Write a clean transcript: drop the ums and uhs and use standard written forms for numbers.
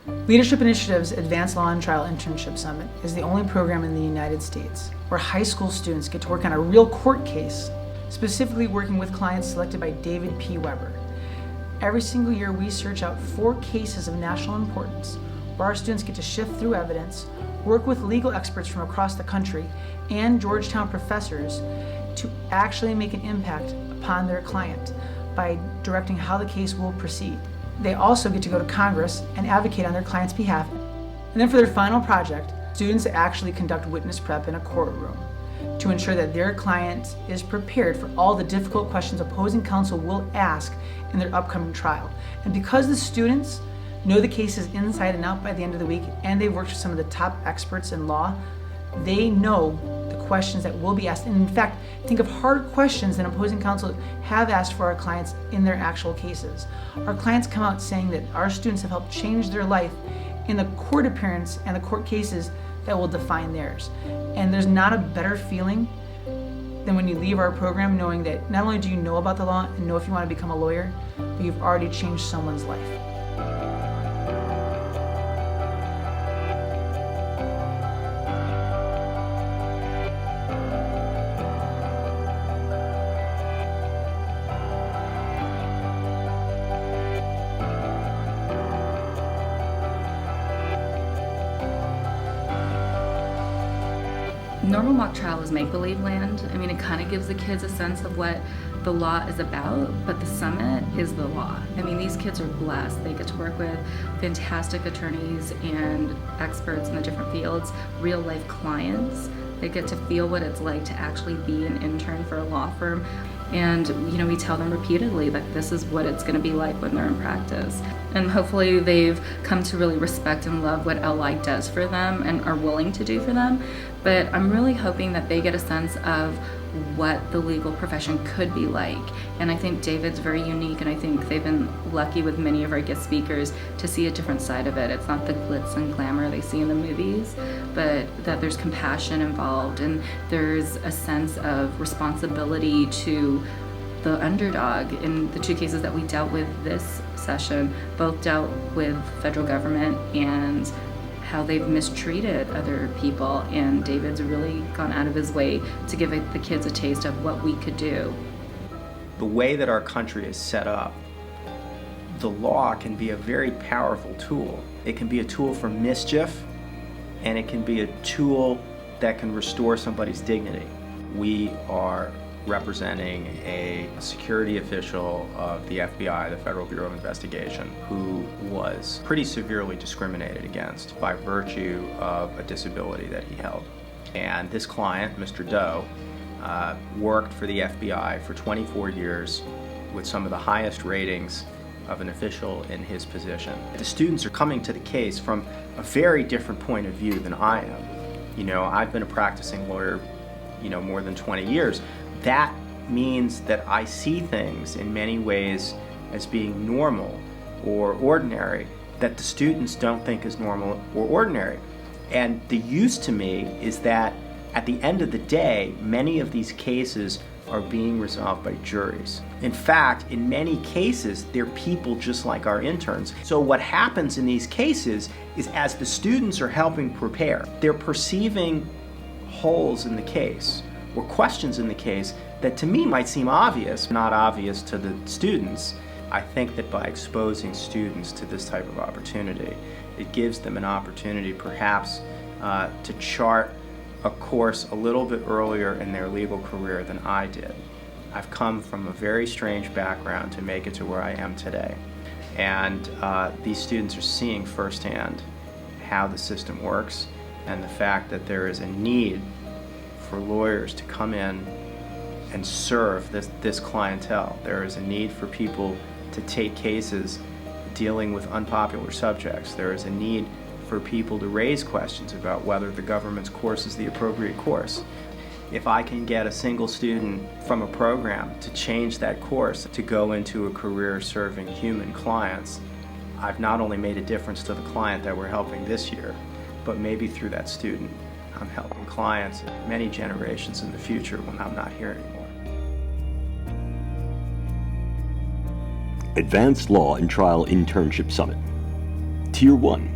Leadership Initiative's Advanced Law and Trial Internship Summit is the only program in the United States where high school students get to work on a real court case, specifically working with clients selected by David P. Weber. Every single year, we search out 4 cases of national importance where our students get to shift through evidence, work with legal experts from across the country and Georgetown professors to actually make an impact upon their client by directing how the case will proceed. They also get to go to Congress and advocate on their client's behalf. And then for their final project, students actually conduct witness prep in a courtroom to ensure that their client is prepared for all the difficult questions opposing counsel will ask in their upcoming trial. And because the students know the cases inside and out by the end of the week, and they've worked with some of the top experts in law, they know the questions that will be asked. And in fact, think of hard questions that opposing counsel have asked for our clients in their actual cases. Our clients come out saying that our students have helped change their life in the court appearance and the court cases that will define theirs. And there's not a better feeling than when you leave our program knowing that not only do you know about the law and know if you want to become a lawyer, but you've already changed someone's life. Normal mock trial is make-believe land. I mean, it kind of gives the kids a sense of what the law is about, but the summit is the law. I mean, these kids are blessed. They get to work with fantastic attorneys and experts in the different fields, real-life clients. They get to feel what it's like to actually be an intern for a law firm. And, we tell them repeatedly that this is what it's going to be like when they're in practice. And hopefully they've come to really respect and love what LI does for them and are willing to do for them. But I'm really hoping that they get a sense of what the legal profession could be like. And I think David's very unique, and I think they've been lucky with many of our guest speakers to see a different side of it. It's not the glitz and glamour they see in the movies, but that there's compassion involved and there's a sense of responsibility to the underdog. In the 2 cases that we dealt with this session, both dealt with federal government and how they've mistreated other people, and David's really gone out of his way to give the kids a taste of what we could do. The way that our country is set up, the law can be a very powerful tool. It can be a tool for mischief, and it can be a tool that can restore somebody's dignity. We are representing a security official of the FBI, the Federal Bureau of Investigation, who was pretty severely discriminated against by virtue of a disability that he held. And this client, Mr. Doe, worked for the FBI for 24 years with some of the highest ratings of an official in his position. The students are coming to the case from a very different point of view than I am. I've been a practicing lawyer, more than 20 years. That means that I see things in many ways as being normal or ordinary that the students don't think is normal or ordinary. And the use to me is that at the end of the day, many of these cases are being resolved by juries. In fact, in many cases, they're people just like our interns. So what happens in these cases is as the students are helping prepare, they're perceiving holes in the case or questions in the case that to me might seem obvious, not obvious to the students. I think that by exposing students to this type of opportunity, it gives them an opportunity perhaps to chart a course a little bit earlier in their legal career than I did. I've come from a very strange background to make it to where I am today. And these students are seeing firsthand how the system works and the fact that there is a need for lawyers to come in and serve this clientele. There is a need for people to take cases dealing with unpopular subjects. There is a need for people to raise questions about whether the government's course is the appropriate course. If I can get a single student from a program to change that course to go into a career serving human clients, I've not only made a difference to the client that we're helping this year, but maybe through that student, I'm helping clients many generations in the future when I'm not here anymore. Advanced Law and Trial Internship Summit. Tier 1.